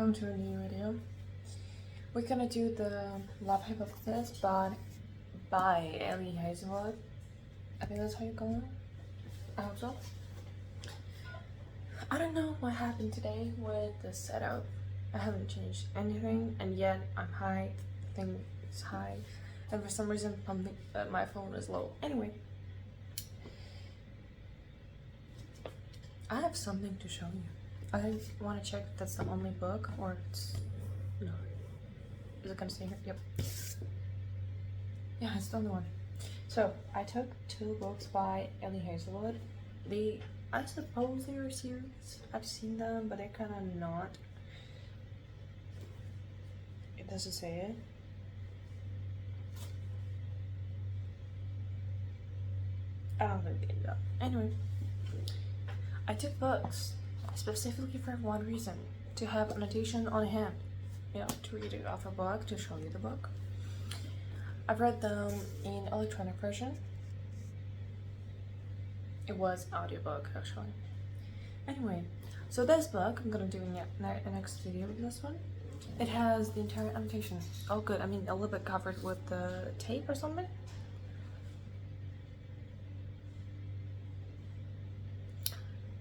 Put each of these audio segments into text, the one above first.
welcome to a new video. We're gonna do the Love Hypothesis by Ellie Hazelwood. I think that's how you call it. I hope so. I don't know what happened today with the setup. I haven't changed anything, and yet I'm high. The thing is high, and for some reason my phone is low. Anyway, I have something to show you. I want to check if that's the only book or it's no. Is it gonna stay here? Yep. Yeah, it's the only one. So I took 2 books by Ellie Hazelwood. I suppose they are series. I've seen them, but they're kind of not. It doesn't say it. I don't think they do that. Anyway, I took books specifically for one reason: to have annotation on hand. You know, to read it off a book, to show you the book. I've read them in electronic version. It was audiobook actually. Anyway, so this book I'm gonna do in the next video with this one. It has the entire annotation. Oh good, I mean a little bit covered with the tape or something.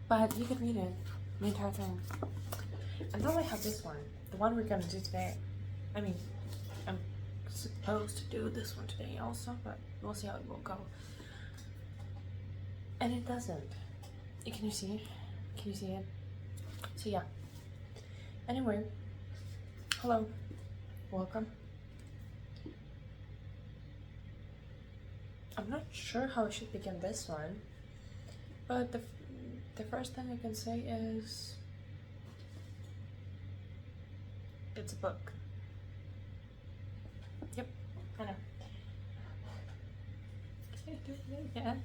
But you can read it, the entire thing. And then I have this one, the one we're gonna do today. I mean, I'm supposed to do this one today also, but we'll see how it will go. And it doesn't. Can you see it? Can you see it? So yeah. Anyway, hello, welcome. I'm not sure how I should begin this one, but the first thing I can say is it's a book. Yep, I know. Can I do it again?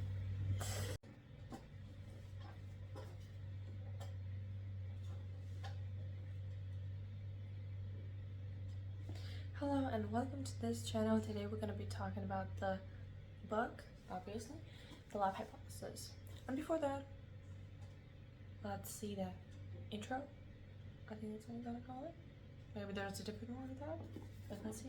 Hello and welcome to this channel. Today we're going to be talking about the book, obviously, The Love Hypothesis. And before that, let's see the intro. I think that's what we're going to call it. Maybe there's a different one with that, but let's see.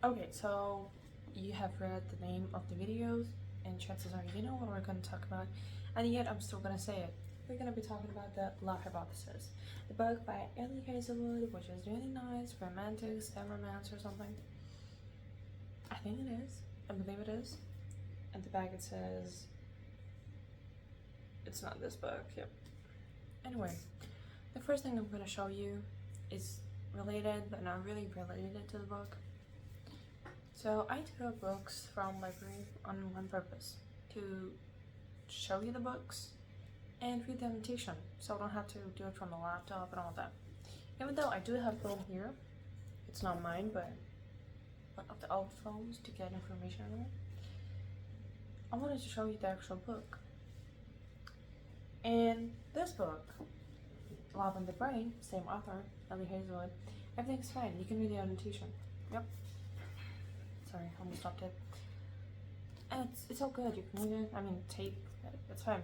Okay, so you have read the name of the videos, and chances are you know what we're going to talk about, and yet I'm still going to say it. We're going to be talking about the Love Hypothesis, the book by Ellie Hazelwood, which is really nice, romantics and romance or something. I think it is. I believe it is. At the back it says it's not this book. Yep. Anyway, the first thing I'm going to show you is related, but not really related to the book. So I took books from library on one purpose: to show you the books and read the annotation, so I don't have to do it from the laptop and all that. Even though I do have a phone here, it's not mine, but one of the old phones to get information on it. I wanted to show you the actual book. And this book, Love in the Brain, same author, Ellie Hazelwood, everything's fine. You can read the annotation. Yep. Sorry, I almost stopped it. And it's all good. You can read it. I mean, tape. It's fine.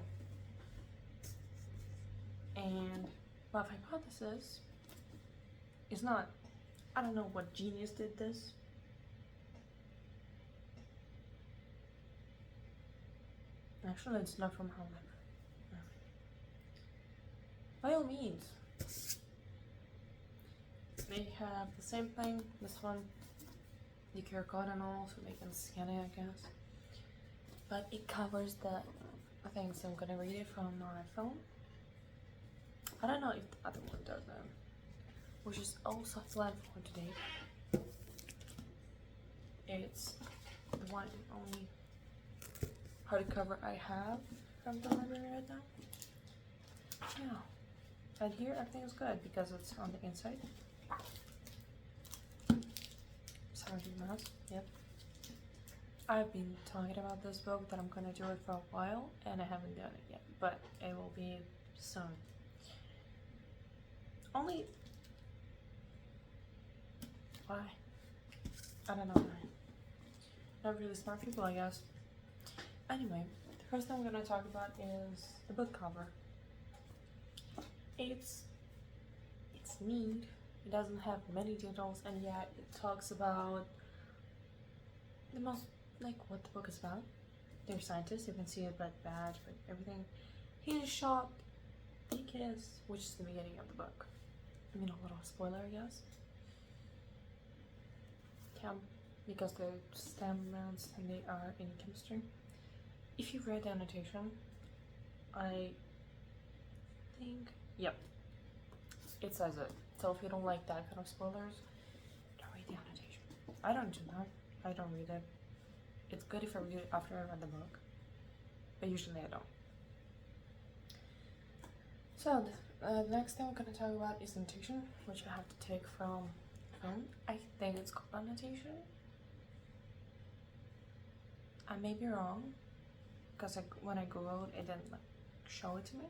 And Love Hypothesis is not. I don't know what genius did this. Actually, it's not from Holland. No. By all means, they have the same thing. This one, the QR code and all, so they can scan it, I guess. But it covers the things. So I'm gonna read it from my phone. I don't know if the other one does that, which is also planned for today. It's the one and only hardcover I have from the library right now. Yeah, and here everything is good because it's on the inside. Sorry, mouse. Yep. I've been talking about this book that I'm gonna do it for a while, and I haven't done it yet, but it will be soon. Only why? I don't know why. Not really smart people, I guess. Anyway, the first thing I'm gonna talk about is the book cover. It's neat. It doesn't have many details, and yet it talks about the most, like, what the book is about. They're scientists. You can see a red badge, but everything. He's shot. They kiss, which is the beginning of the book. I mean, a little spoiler, I guess. Because they're STEM rounds and they are in chemistry. If you read the annotation, I think, yep, it says it. So if you don't like that kind of spoilers, don't read the annotation. I don't do that. I don't read it. It's good if I read it after I read the book, but usually I don't. So the next thing I'm going to talk about is annotation, which I have to take from I think it's called annotation. I may be wrong, because when I googled, it didn't show it to me.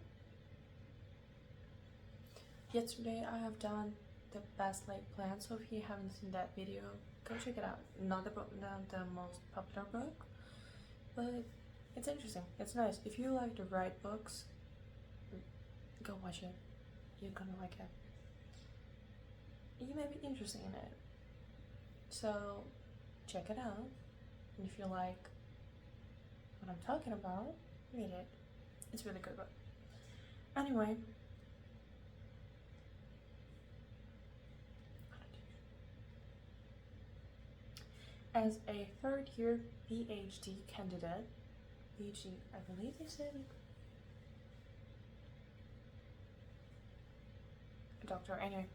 Yesterday I have done the best laid plan, so if you haven't seen that video, go check it out. Not the most popular book, but it's interesting. It's nice. If you like to write books, go watch it. You're gonna like it. You may be interested in it, so check it out. And if you like what I'm talking about, read it. It's a really good book. Anyway, as a third-year PhD candidate, I believe they said a doctor. Anyway,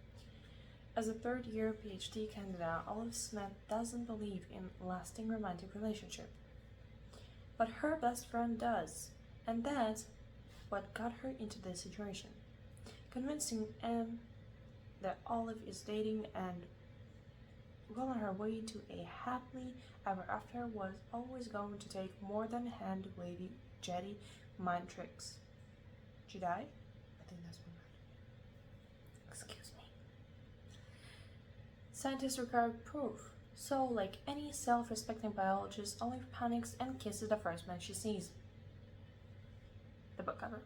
as a third-year PhD candidate, Olive Smith doesn't believe in lasting romantic relationship, but her best friend does, and that's what got her into this situation, convincing Em that Olive is dating and well on her way to a happily ever after was always going to take more than hand-wavy Jedi mind tricks. Jedi? I think that's one word. Excuse me. Scientists require proof, so like any self-respecting biologist, Olive panics and kisses the first man she sees. The book cover.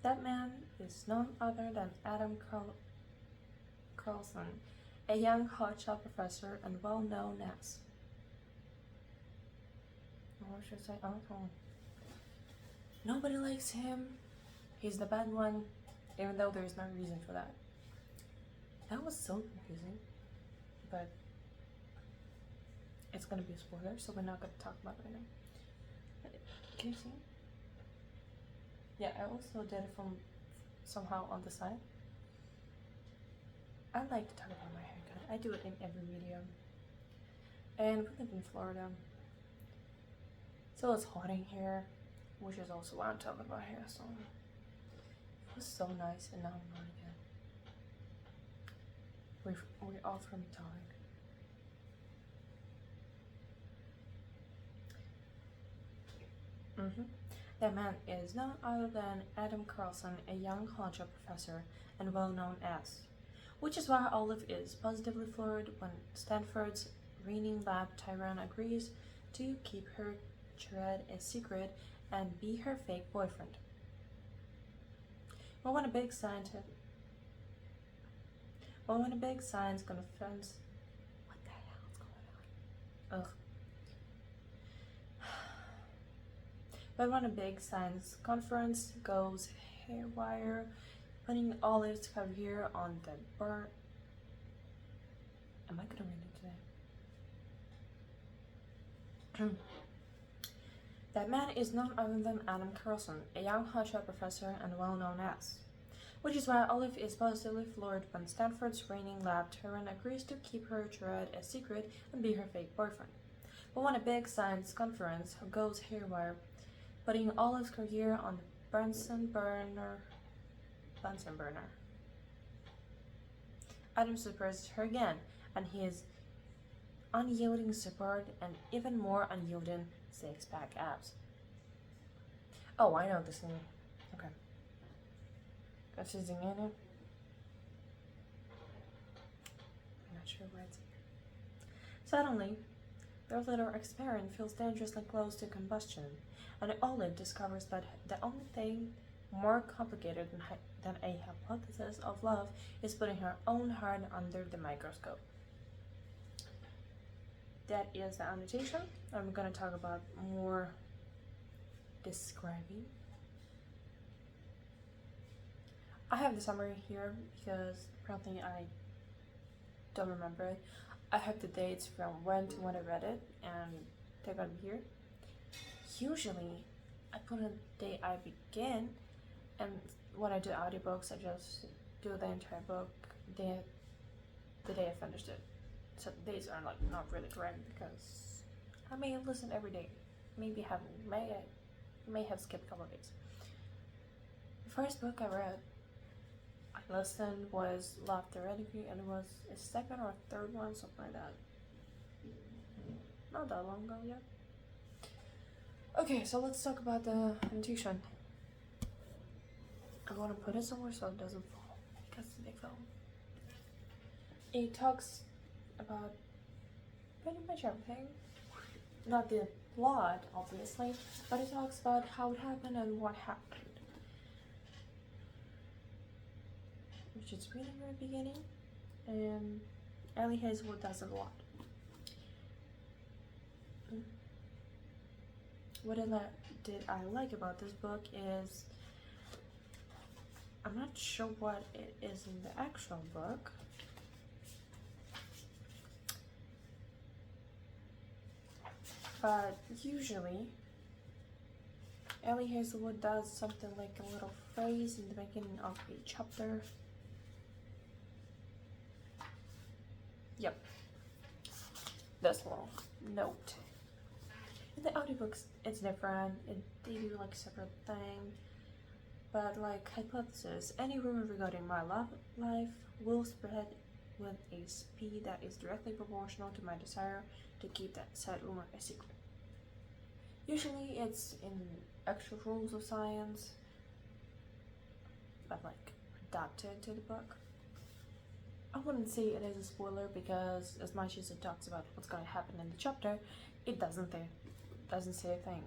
That man is none other than Adam Carlson, a young hotshot professor and well-known as... What should I say? Oh. Nobody likes him. He's the bad one, even though there is no reason for that. That was so confusing, but it's gonna be a spoiler, so we're not gonna talk about it right now. Can you see? Yeah, I also did it from somehow on the side. I like to talk about my haircut. I do it in every video. And we live in Florida, so it's hot in here, which is also why I'm talking about hair. So it was so nice, and now I'm not again. We're all from Tog. That man is none other than Adam Carlson, a young hotshot professor and well-known as. Which is why Olive is positively floored when Stanford's reigning lab tyrant agrees to keep her charade a secret and be her fake boyfriend. But when a big science conference, what the hell is going on? Ugh. But when a big science conference goes haywire, putting Olive's career on the burn. Am I gonna read it today? That man is none other than Adam Carlson, a young hotshot professor and well-known as. Which is why Olive is positively floored when Stanford's reigning lab tyrant agrees to keep her charade a secret and be her fake boyfriend. But when a big science conference goes haywire, putting Olive's career on the Bunsen burner. Adam surprises her again, and his unyielding support and even more unyielding six-pack abs. Oh, I know this thing. Okay. That's his in it. I'm not sure where it's here. Suddenly, Their little experiment feels dangerously close to combustion, and Olive discovers that the only thing more complicated than a hypothesis of love is putting her own heart under the microscope. That is the annotation. I'm gonna talk about more describing. I have the summary here because apparently I don't remember it. I have the dates from when to when I read it, and they're gonna be here. Usually, I put a day I begin, and when I do audiobooks, I just do the entire book the day I finished it. So the days are like not really correct because I may listen every day. Maybe may have skipped a couple of days. The first book I read, I listened, was Love Theoretically, and it was a second or third one, something like that. Not that long ago yet. Okay, so let's talk about the annotation. I'm gonna put it somewhere so it doesn't fall because it's a big film. It talks about pretty much everything. Not the plot, obviously, but it talks about how it happened and what happened. Which is really very beginning, and Ellie Hazelwood does a lot. What did I like about this book is, I'm not sure what it is in the actual book. But usually, Ellie Hazelwood does something like a little phrase in the beginning of a chapter. Yep. This little note. In the audiobooks, it's different. They do like separate thing. But like hypothesis, any rumor regarding my love life will spread with a speed that is directly proportional to my desire to keep that said rumor a secret. Usually it's in actual rules of science, but like adapted to the book. I wouldn't say it is a spoiler because as much as it talks about what's going to happen in the chapter, it doesn't say a thing.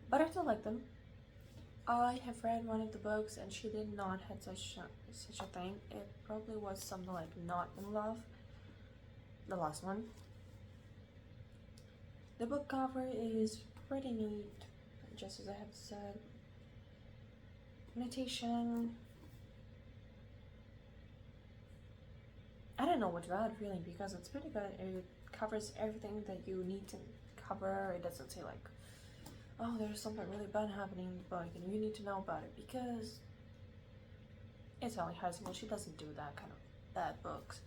But I still like them. I have read one of the books and she did not have such a thing. It probably was something like Not in Love, the last one. The book cover is pretty neat, just as I have said. Annotation. I don't know what to add really because it's pretty good. It covers everything that you need to cover. It doesn't say like, oh, there's something really bad happening in the book and you need to know about it, because it's Ellie Hazelwood. She doesn't do that kind of bad books.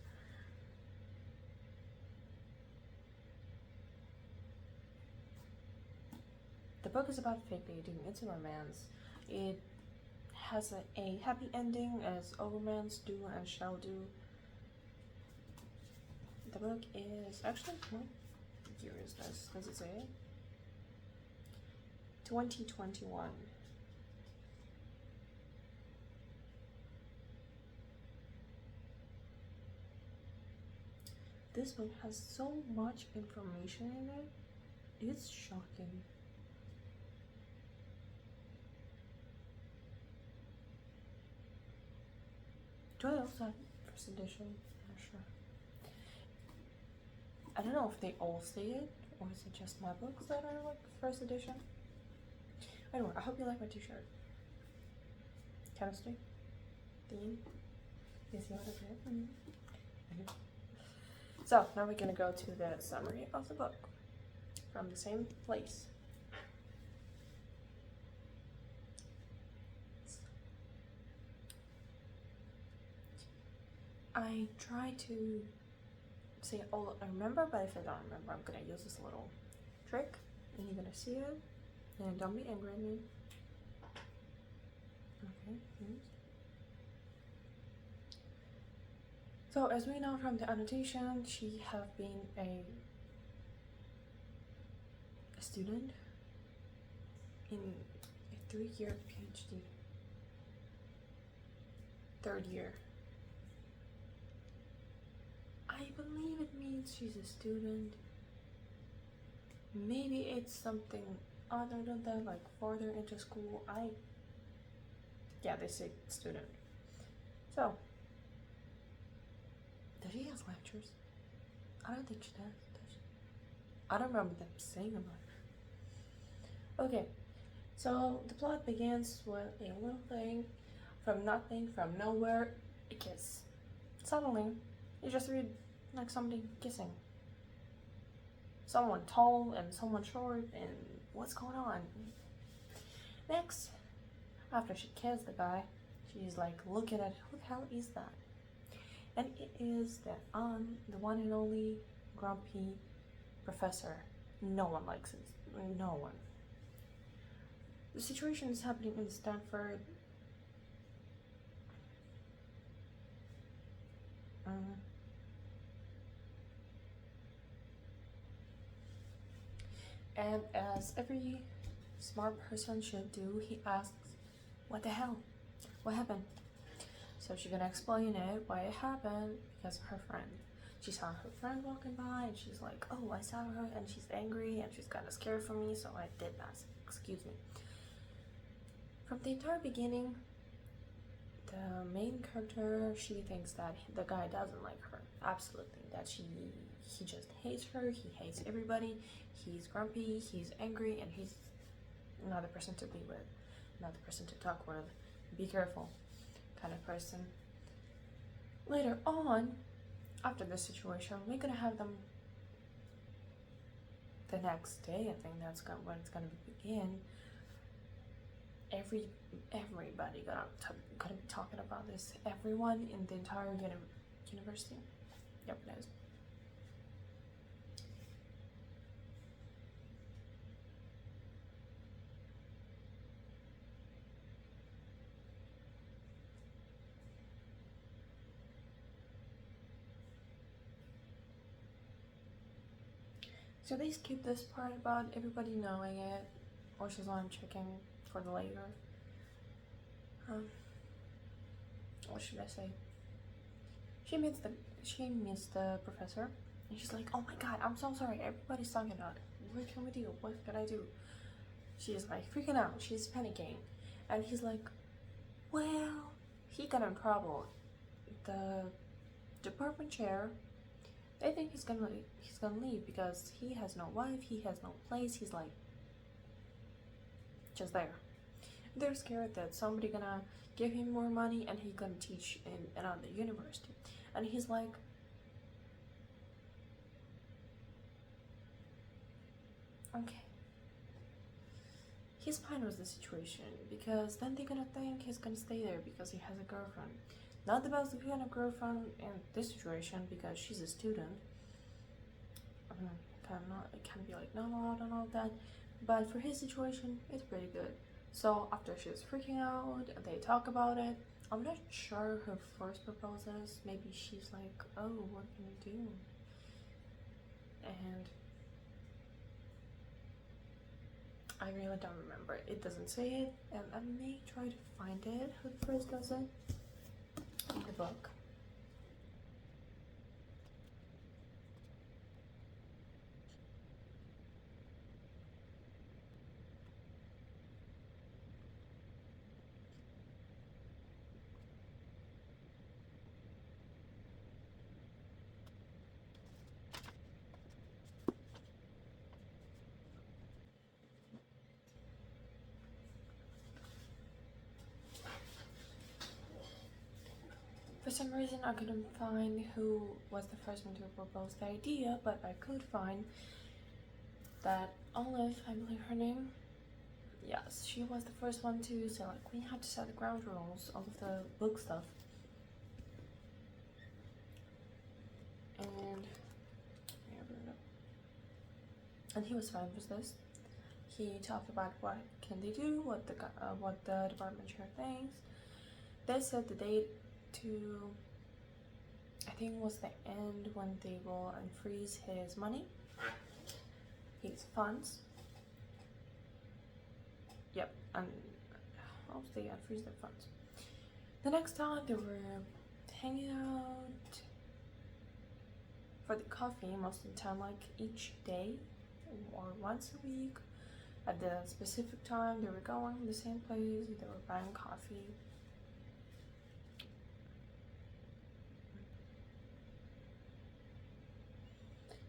The book is about fake dating. It's a romance. It has a happy ending, as all romance do and shall do. The book is actually, what year is this? Does it say it? 2021. This book has so much information in it. It's shocking. Do I also have first edition? Not sure. I don't know if they all say it, or is it just my books that are like first edition? Anyway, I hope you like my t-shirt. Chemistry theme. You see what I did? So now we're gonna go to the summary of the book from the same place. I try to say all I remember, but if I don't remember, I'm gonna use this little trick and you're gonna see it. And don't be angry at me. Okay. So as we know from the annotation, she have been a student in a 3-year PhD. 3rd year. I believe believe it means she's a student. Maybe it's something other than that, like further into school. Yeah, they say student. So, does she have lectures? I don't think she does. I don't remember them saying about it. Okay, so the plot begins with a little thing from nothing, from nowhere, a kiss. Suddenly, you just read like somebody kissing. Someone tall and someone short, and what's going on? Next, after she kissed the guy, she's like looking at who the hell is that? And it is the one and only grumpy professor. No one likes it. No one. The situation is happening in Stanford. And as every smart person should do, he asks, what the hell? What happened? So she's gonna explain it, why it happened, because of her friend. She saw her friend walking by and she's like, oh, I saw her and she's angry and she's kind of scared for me, so I did that. Excuse me. From the entire beginning, the main character, she thinks that the guy doesn't like her. Absolutely. That he just hates her, he hates everybody, he's grumpy, he's angry, and he's not the person to be with, not the person to talk with. Be careful kind of person. Later on, after this situation, we're gonna have them the next day. I think that's when it's gonna begin. Everybody gonna be talking about this. Everyone in the entire university. Yep, it is. So they skip this part about everybody knowing it, which is why I'm checking for the later. What should I say? She meets the professor, and she's like, "Oh my god, I'm so sorry. Everybody's talking about it. What can we do? What can I do?" She's like freaking out. She's panicking, and he's like, "Well, he got in trouble. The department chair. They think he's gonna leave because he has no wife. He has no place. He's like just there. They're scared that somebody gonna give him more money and he's gonna teach in another university." And he's like, okay. He's fine with the situation because then they're gonna think he's gonna stay there because he has a girlfriend. Not the best kind of girlfriend in this situation because she's a student. It can be like not allowed and all that, but for his situation, it's pretty good. So after she's freaking out, they talk about it. I'm not sure her first proposes. Maybe she's like, "Oh, what can we do?" And I really don't remember. It doesn't say it, and I may try to find it. Who first does it in the book? For some reason, I couldn't find who was the first one to propose the idea, but I could find that Olive, I believe her name, yes, she was the first one to say, like, we have to set the ground rules, all of the book stuff. And he was fine with this. He talked about what can they do, what the department chair thinks. They set the date to, I think was the end when they will unfreeze his money, his funds. Yep, and how they unfreeze their funds. The next time they were hanging out, for the coffee most of the time, like each day or once a week at the specific time they were going to the same place, they were buying coffee.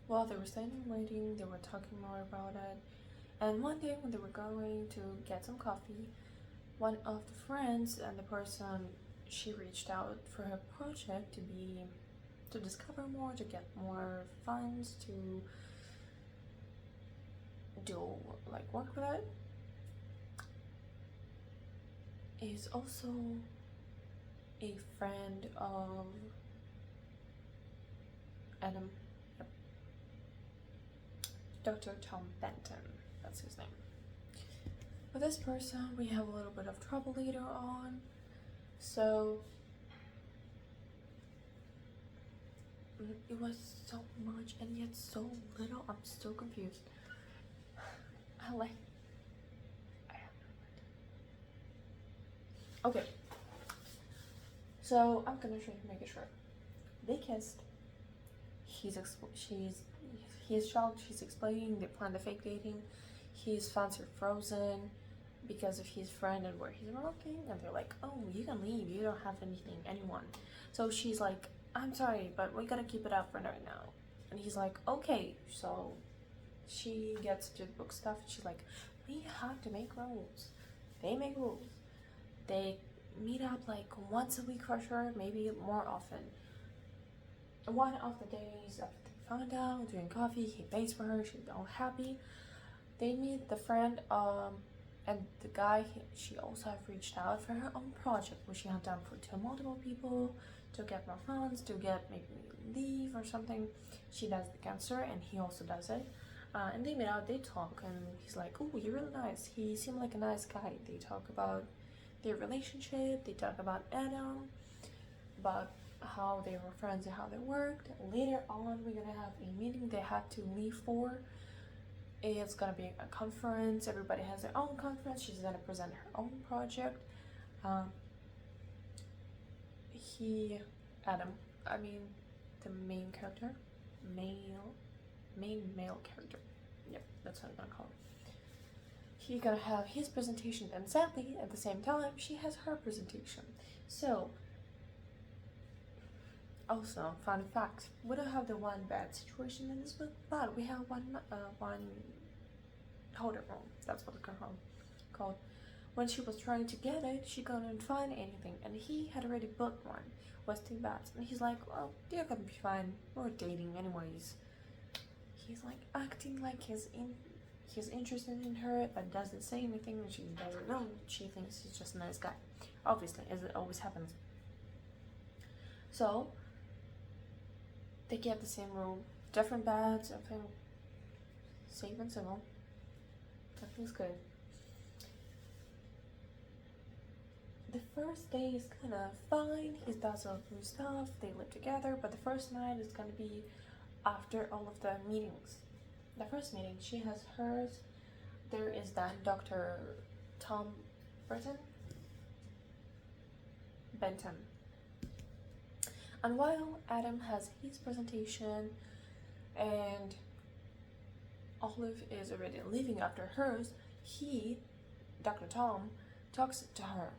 While they were standing waiting, they were talking more about it. And one day when they were going to get some coffee, one of the friends and the person she reached out for her project to discover more, to get more funds, to do like work with it, is also a friend of Adam. Yep. Dr. Tom Benton, that's his name. With this person we have a little bit of trouble later on. So it was so much and yet so little. I'm so confused. Okay, so I'm gonna try to make it short. They kissed. He's shocked. She's explaining they planned the fake dating. His fans are frozen because of his friend and where he's working, and they're like, "Oh, you can leave. You don't have anyone." So she's like, "I'm sorry, but we gotta keep it up for right now." And he's like, "Okay." So she gets to the book stuff. And she's like, "We have to make rules." They make rules. They meet up like once a week for sure, maybe more often. One of the days after they found out, doing coffee, he pays for her, she's all happy. They meet the friend and the guy she also have reached out for her own project, which she had done to multiple people to get more funds, to get maybe leave or something. She does the cancer and he also does it. And they meet out, they talk, and he's like, "Oh, you're really nice." He seemed like a nice guy. They talk about their relationship, they talk about Adam, about how they were friends and how they worked. Later on, we're gonna have a meeting they had to leave for. It's gonna be a conference. Everybody has their own conference. She's gonna present her own project. The main character, main male character. Yep, that's what I'm gonna call him. He's gonna have his presentation, and sadly, at the same time, she has her presentation. So, also, fun fact: we don't have the one bad situation in this book, but we have one hold it wrong. That's what it's called. When she was trying to get it, she couldn't find anything, and he had already booked one. Was too bad, and he's like, "Well, you're gonna be fine. We're dating anyways." He's like acting like he's interested in her, but doesn't say anything, and she doesn't know. She thinks he's just a nice guy, obviously, as it always happens. So they get the same room, different beds, everything safe and civil. Everything's good. The first day is kind of fine. He does all new stuff. They live together, but the first night is gonna be after all of the meetings. The first meeting, she has hers. There is then Dr. Tom Benton. And while Adam has his presentation and Olive is already leaving after hers, Dr. Tom, talks to her.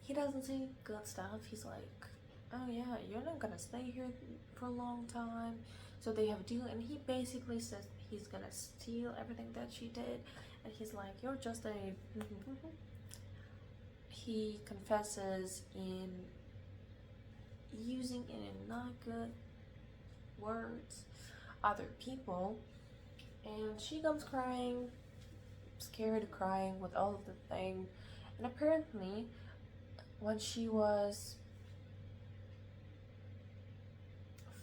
He doesn't say good stuff. He's like, "Oh yeah, you're not gonna stay here for a long time." So they have a deal, and he basically says he's gonna steal everything that she did, and he's like, "You're just a..." He confesses in using in not good words other people, and she comes crying, scared, crying with all of the thing. And apparently when she was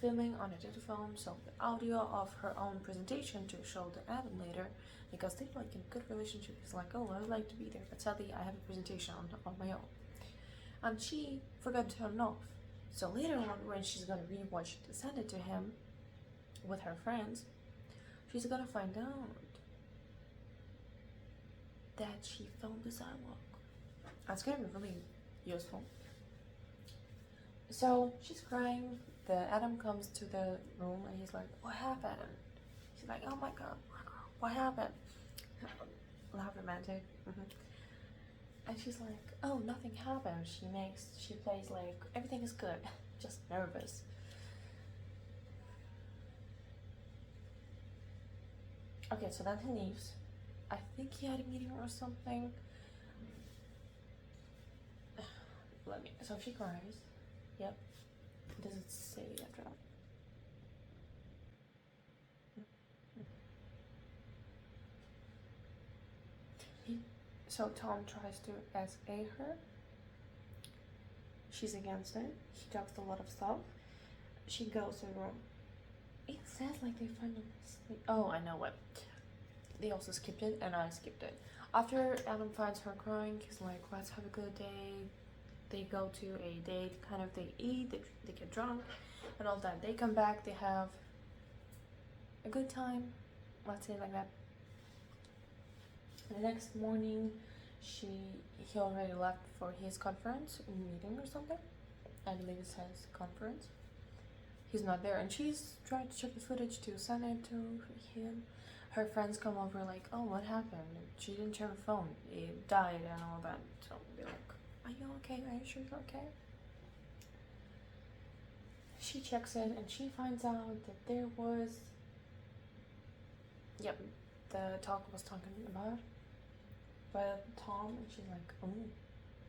filming on a dictaphone, so the audio of her own presentation to show to Adam later, because they're like in a good relationship. He's like, "Oh, I would like to be there, but sadly I have a presentation on my own." And she forgot to turn it off. So later on, when she's gonna read what she sent it to him with her friends, she's gonna find out that she filmed the sidewalk. That's gonna be really useful. So she's crying, the Adam comes to the room and he's like, "What happened?" She's like, "Oh my god, what happened?" Loud romantic. And she's like, "Oh, nothing happened." She plays like everything is good, just nervous. Okay, so then he leaves. I think he had a meeting or something. So she cries. Yep. Does it say after that? So Tom tries to SA her. She's against it. He talks a lot of stuff. She goes to the room. It says like they finally sleep. Oh, I know what. They also skipped it, and I skipped it. After Adam finds her crying, he's like, "Let's have a good day." They go to a date, kind of. They eat, they get drunk, and all that. They come back, they have a good time. Let's say it like that. The next morning, he already left for his conference, meeting or something. I believe it says conference. He's not there, and she's trying to check the footage to send it to him. Her friends come over like, "Oh, what happened?" She didn't check her phone. It died and all that. So they're like, "Are you okay? Are you sure you're okay?" She checks it and she finds out that there was, yep, the talk was talking about. But Tom, and she's like, "Oh,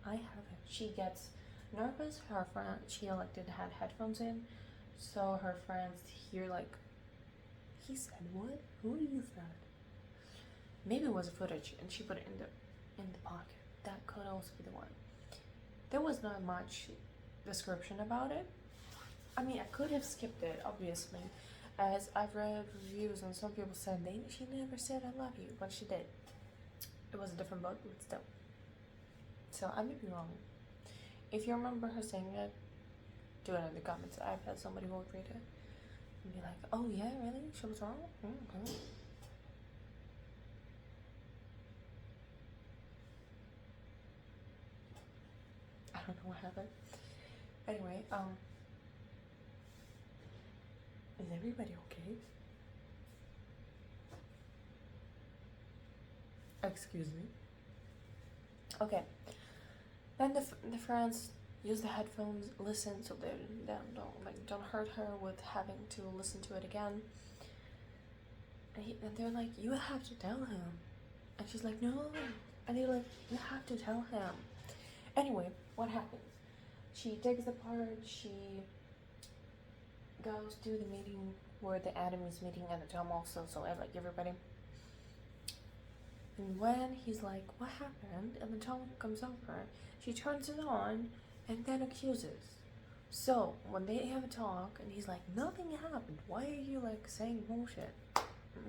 I have it." She gets nervous. Her friend, she elected had headphones in, so her friends hear like, "He said what? Who is that?" Maybe it was a footage, and she put it in the pocket. That could also be the one. There was not much description about it. I mean, I could have skipped it, obviously, as I've read reviews and some people said she never said "I love you," but she did. It was a different book, but still. So I may be wrong. If you remember her saying it, do it in the comments. I've had somebody will read it and be like, "Oh yeah, really? She was wrong?" Okay. I don't know what happened. Anyway, is everybody okay? Excuse me. Okay. Then the friends use the headphones, listen, so they don't hurt her with having to listen to it again. And they're like, "You have to tell him," and she's like, "No," and they're like, "You have to tell him." Anyway, what happens? She takes the part. She goes to the meeting where the Adam is meeting and the Tom also, so like everybody. And when he's like, "What happened?" and the Tom comes over, she turns it on and then accuses. So when they have a talk and he's like, "Nothing happened. Why are you like saying bullshit?"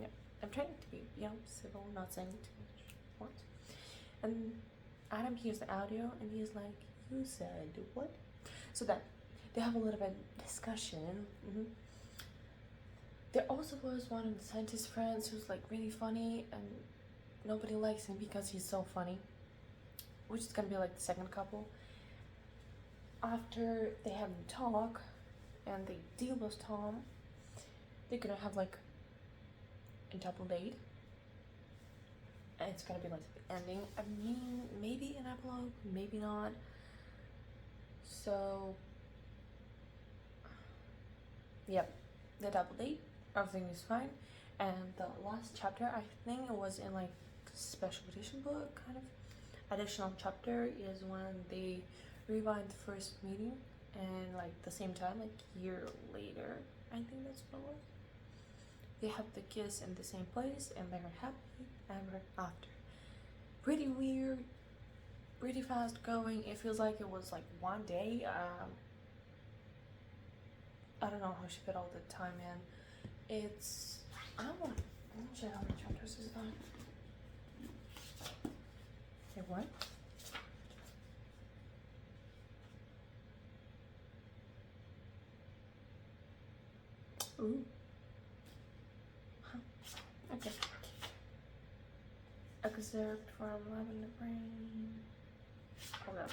Yeah, I'm trying to be, civil, not saying too much words. And Adam hears the audio and he's like, "You said what?" So then they have a little bit of discussion. There also was one of the scientist friends who's like really funny, and nobody likes him because he's so funny, which is gonna be like the second couple. After they have a talk and they deal with Tom, they're gonna have like a double date, and it's gonna be like the ending. I mean, maybe an epilogue, maybe not. So yep, the double date, everything is fine. And the last chapter, I think it was in like special edition book, kind of additional chapter, is when they rewind the first meeting and like the same time, like year later, I think that's what it was. They have the kiss in the same place and they're happy ever after. Pretty weird, pretty fast going. It feels like it was like one day. I don't know how she fit all the time in. It's, I don't know. Let me check how many chapters is that. Hey, what? Ooh. Huh. Okay. Excerpt from Loving the Brain. Hold up.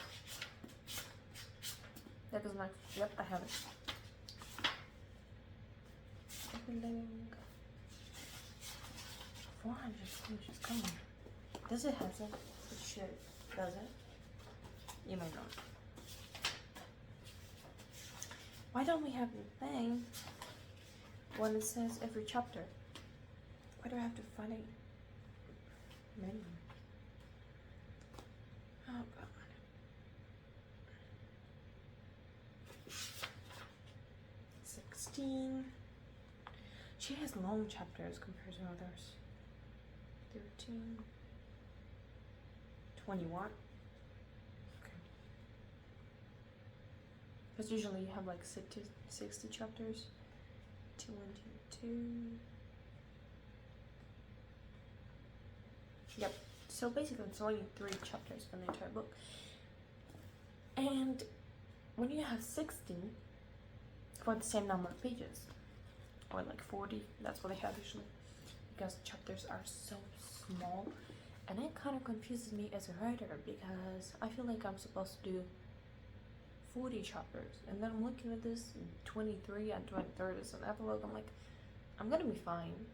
That is my, yep, I have it. Reloading. 400 pages, come on. Does it have it? It should. Does it? You may not. Why don't we have the thing when it says every chapter? Why do I have to find it? Menu. Oh god. She has long chapters compared to others. 13. 21. Okay. Because usually you have like 60 chapters. 22. Yep. So basically it's only 3 chapters in the entire book. And when you have 60 for the same number of pages, or like 40, that's what they have usually, because chapters are so small, and it kind of confuses me as a writer because I feel like I'm supposed to do 40 chapters, and then I'm looking at this 23 and 23rd is an epilogue. I'm like, I'm gonna be fine.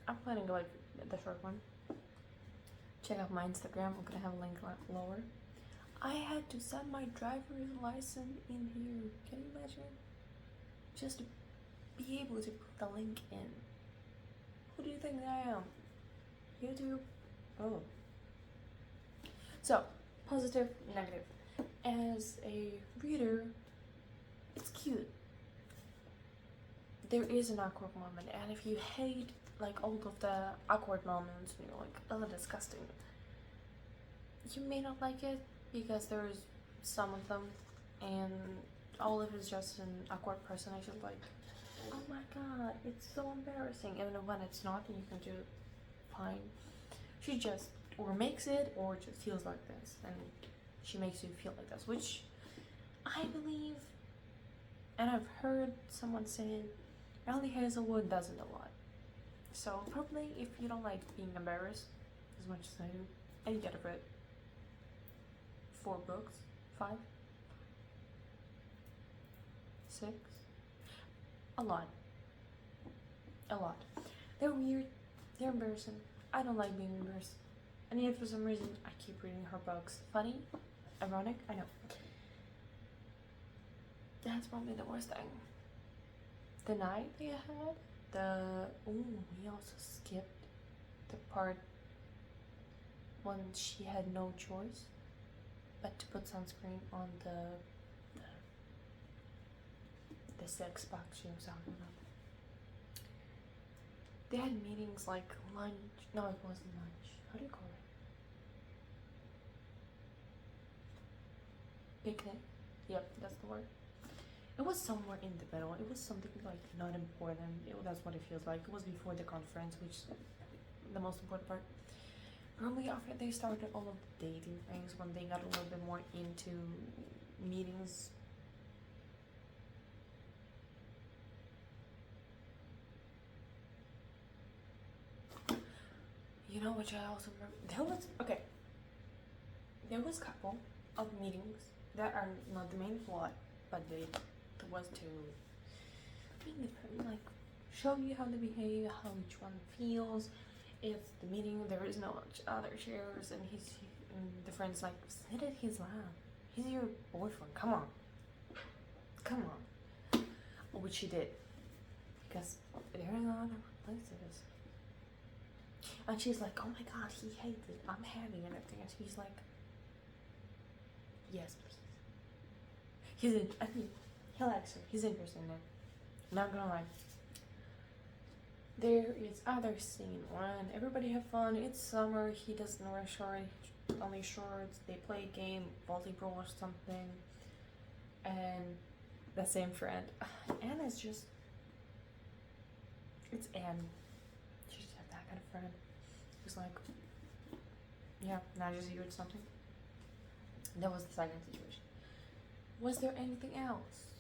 I'm planning to like the short one. Check out my Instagram, I'm gonna have a link lower. I had to send my driver's license in here. Can you imagine? Just to be able to put the link in. Who do you think I am? YouTube? Oh. So, positive, negative. As a reader, it's cute. There is an awkward moment, and if you hate like all of the awkward moments and you're like, oh, disgusting, you may not like it because there's some of them, and all of it is just an awkward personation like, oh my god, it's so embarrassing. And when it's not, and you can do it fine. She just or makes it or just feels like this, and she makes you feel like this, which I believe, and I've heard someone say Ellie Hazelwood does it a lot. So probably if you don't like being embarrassed as much as I do, and you get read 4 books, 5, 6, a lot. They're weird, they're embarrassing. I don't like being embarrassed, and yet for some reason I keep reading her books. Funny, ironic, I know. That's probably the worst thing. The night they had, we also skipped the part when she had no choice but to put sunscreen on the sex box she was talking about. They had meetings like lunch. No, it wasn't lunch. How do you call it? Picnic. Yep, that's the word. It was somewhere in the middle. It was something like not important. That's what it feels like. It was before the conference, which is the most important part. Probably after they started all of the dating things, when they got a little bit more into meetings. You know, which I also remember. There was a couple of meetings that are not the main plot, but it was to like show you how they behave, how each one feels. It's the meeting, there is no other chairs, and the friend's like, sit at his lap. He's your boyfriend. Come on. Which she did, because there are no other places. And she's like, oh my god, he hates it. I'm having and everything. And he's like, yes, please. He likes her. He's interested in it. Not gonna lie. There is other scene when everybody have fun. It's summer. He doesn't wear only shorts. They play a game, volleyball or something. And the same friend. Anna's just. It's Anne. She's just that kind of friend. Who's like, yeah, now just heard something. That was the second situation. Was there anything else?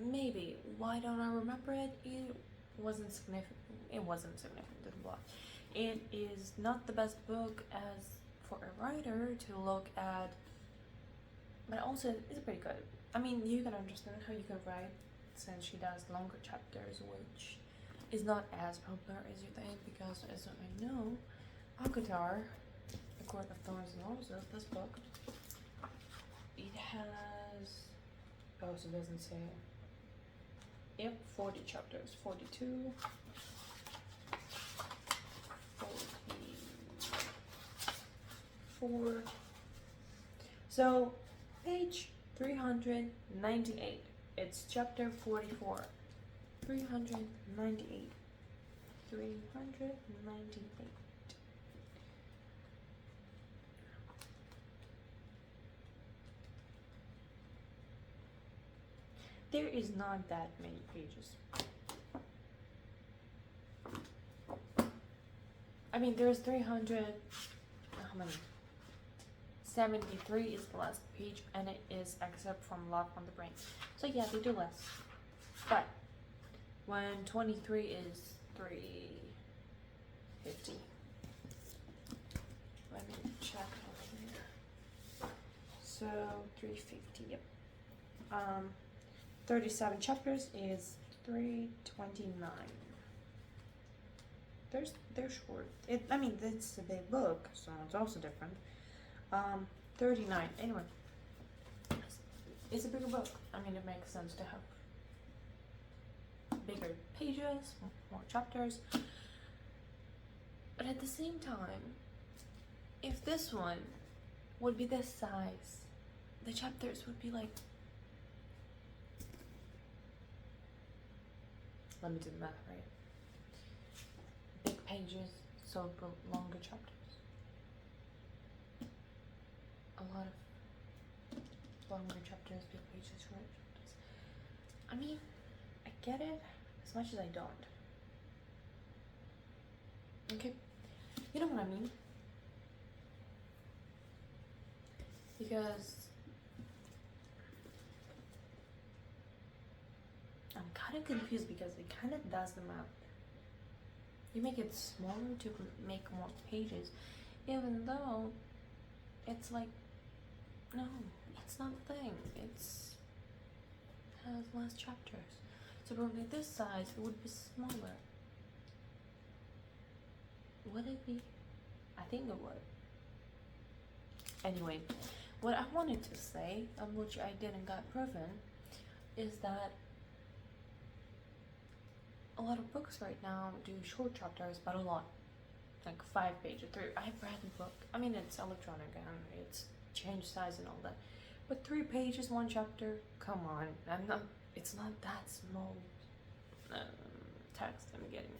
Maybe. Why don't I remember it? It wasn't significant. It wasn't significant to the plot. It is not the best book as for a writer to look at, but also it's pretty good. I mean, you can understand how you can write since she does longer chapters, which is not as popular as you think, because as I know, Avatar, A Court of Thorns and Roses, this book, it has, oh, so it doesn't say, yep, 40 chapters, 42, 44, so page 398, it's chapter 44, 398, 398. There is not that many pages. I mean, there's 300, how many? 73 is the last page, and it is except from Lock on the Brain. So yeah, they do less. But when 23 is 350. Let me check over here. So 350, yep. 37 chapters is 329. They're short. I mean, it's a big book, so it's also different. 39. Anyway, it's a bigger book. I mean, it makes sense to have bigger pages, more chapters. But at the same time, if this one would be this size, the chapters would be like, let me do the math right. Big pages, so longer chapters. A lot of longer chapters, big pages, short chapters. I mean, I get it as much as I don't. Okay, you know what I mean? Because I'm kind of confused because it kind of does the math. You make it smaller to make more pages, even though it's like, no, it's not the thing. It has less chapters. So probably this size, it would be smaller. Would it be? I think it would. Anyway, what I wanted to say, which I didn't got proven, is that a lot of books right now do short chapters, but a lot. Like 5 pages, 3. I've read the book. I mean, it's electronic and it's changed size and all that. But 3 pages, 1 chapter, come on. It's not that small text I'm getting.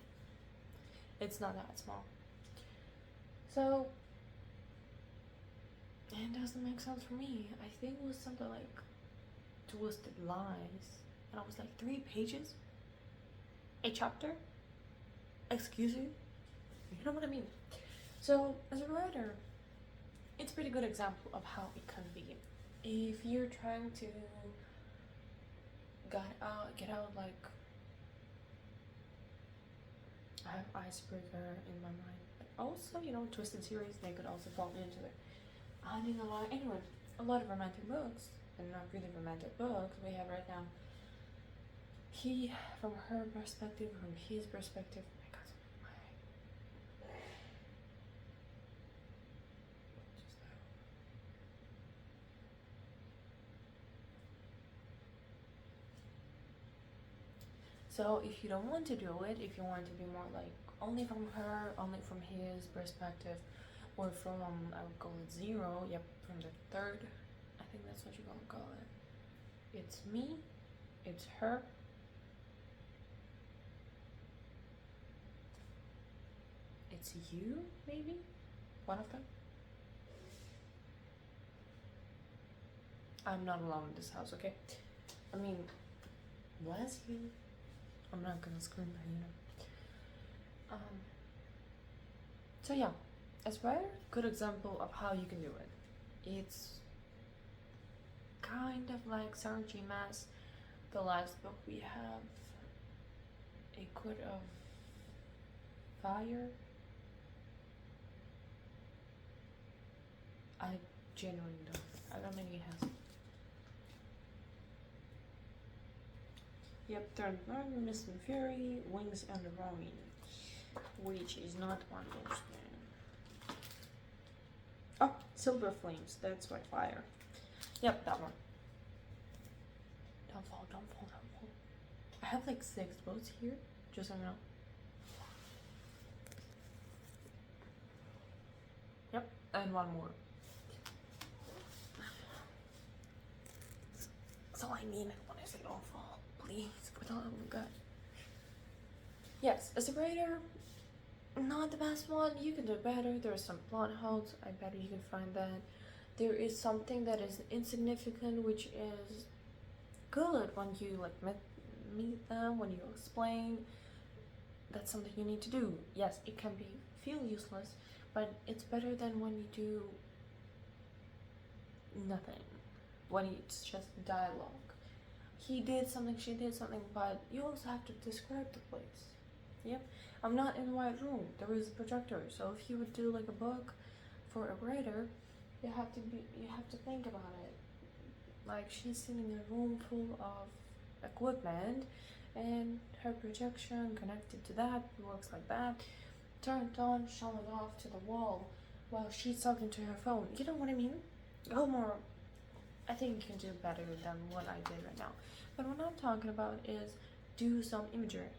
It's not that small. So, it doesn't make sense for me. I think it was something like Twisted Lies. And I was like, 3 pages? A chapter? Excuse you? You know what I mean? So, as a writer, it's a pretty good example of how it can be. If you're trying to get out like, I have Icebreaker in my mind, but also, you know, Twisted series, they could also fall into it. Anyway, a lot of romantic books, and not really romantic books we have right now. He, from her perspective, from his perspective, so if you don't want to do it, if you want to be more like only from her, only from his perspective, or from, I would call it 0, yep, from the third, I think that's what you're gonna call it. It's me, it's her, it's you, maybe? One of them? I'm not alone in this house, okay? I mean, was you? I'm not gonna scream at you. So yeah, as a good example of how you can do it. It's kind of like Sarah J. Maas, the last book we have, A Court of Fire. I genuinely don't. I don't think he has. Yep, turn on Mist and Fury, Wings and Roaming, which is not one of those things. Oh, Silver Flames, that's my fire. Yep, that one. Don't fall, don't fall, don't fall. I have like 6 boats here, just so you know. Yep, and one more. That's all I mean when I say don't fall. Please, for the love of God. Yes, as a writer, not the best one. You can do better. There are some plot holes. I bet you can find that. There is something that is insignificant, which is good when you like meet them, when you explain. That's something you need to do. Yes, it can feel useless, but it's better than when you do nothing. When it's just dialogue. He did something, she did something, but you also have to describe the place. Yep. I'm not in the white room. There is a projector. So if you would do like a book for a writer, you have to think about it. Like she's sitting in a room full of equipment and her projection connected to that works like that. Turned on, showing off to the wall while she's talking to her phone. You know what I mean? Go more. I think you can do better than what I did right now. But what I'm talking about is do some imagery.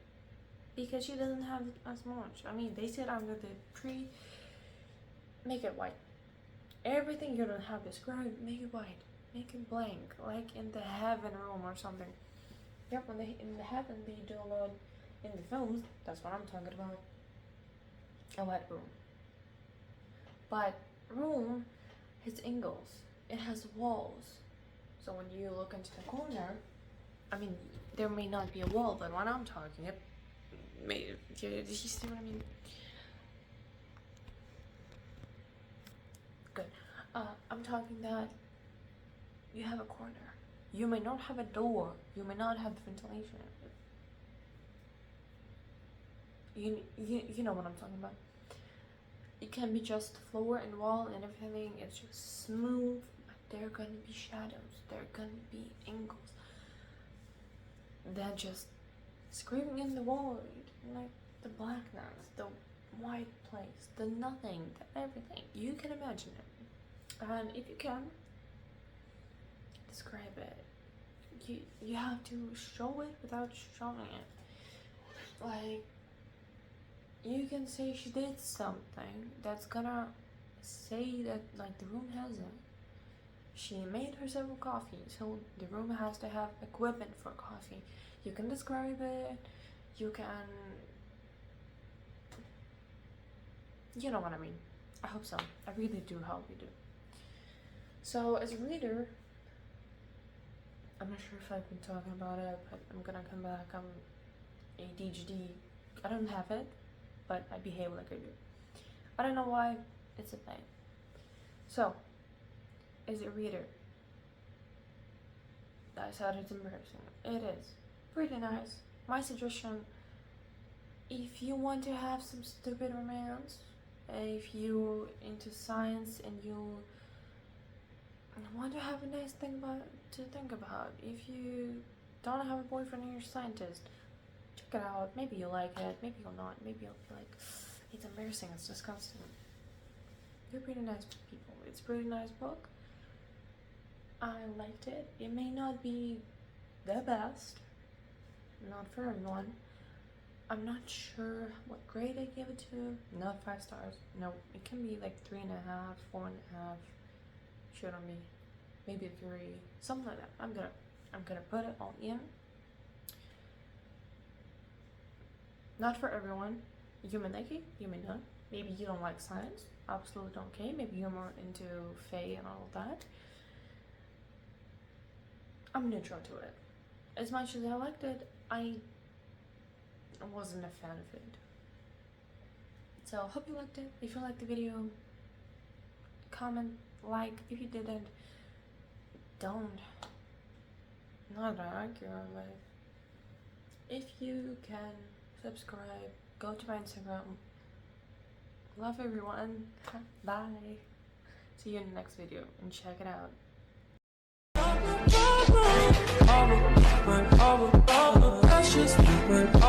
Because she doesn't have as much. I mean, they said I'm gonna make it white. Everything you don't have described, make it white. Make it blank. Like in the heaven room or something. Yep, when in the heaven they do a lot in the films, that's what I'm talking about. A white room. But room has angles. It has walls. So when you look into the corner, I mean, there may not be a wall, but when I'm talking, it may. Do you see what I mean? Good. I'm talking that you have a corner. You may not have a door. You may not have ventilation. You know what I'm talking about. It can be just floor and wall and everything. It's just smooth. There are gonna be shadows, there are gonna be angles. Then just screaming in the void, like the blackness, the white place, the nothing, the everything. You can imagine it. And if you can, describe it. You have to show it without showing it. Like, you can say she did something that's gonna say that, like, the room has it. She made herself a coffee, so the room has to have equipment for coffee. You can describe it, you can... You know what I mean. I hope so. I really do hope you do. So, as a reader, I'm not sure if I've been talking about it, but I'm gonna come back. I'm ADHD. I don't have it, but I behave like I do. I don't know why, it's a thing. So, as a reader, I said it's embarrassing. It is pretty nice. My suggestion, if you want to have some stupid romance, if you're into science and you want to have a nice thing to think about, if you don't have a boyfriend and you're a scientist, check it out. Maybe you'll like it, maybe you'll not, maybe you'll be like, it's embarrassing, it's disgusting. They're pretty nice people. It's a pretty nice book. I liked it. It may not be the best, not for everyone. I'm not sure what grade I give it to. Not 5 stars. No, it can be like 3.5, 4.5. Shouldn't be. Maybe 3, something like that. I'm gonna put it all in. Not for everyone. You may like it, you may not. Maybe you don't like science. Absolutely don't care. Maybe you're more into fae and all of that. I'm neutral to it. As much as I liked it, I wasn't a fan of it. So hope you liked it. If you liked the video, comment, like. If you didn't, don't. Not that I care, but if you can subscribe, go to my Instagram. Love everyone. Bye. See you in the next video and check it out. over, all the precious, we went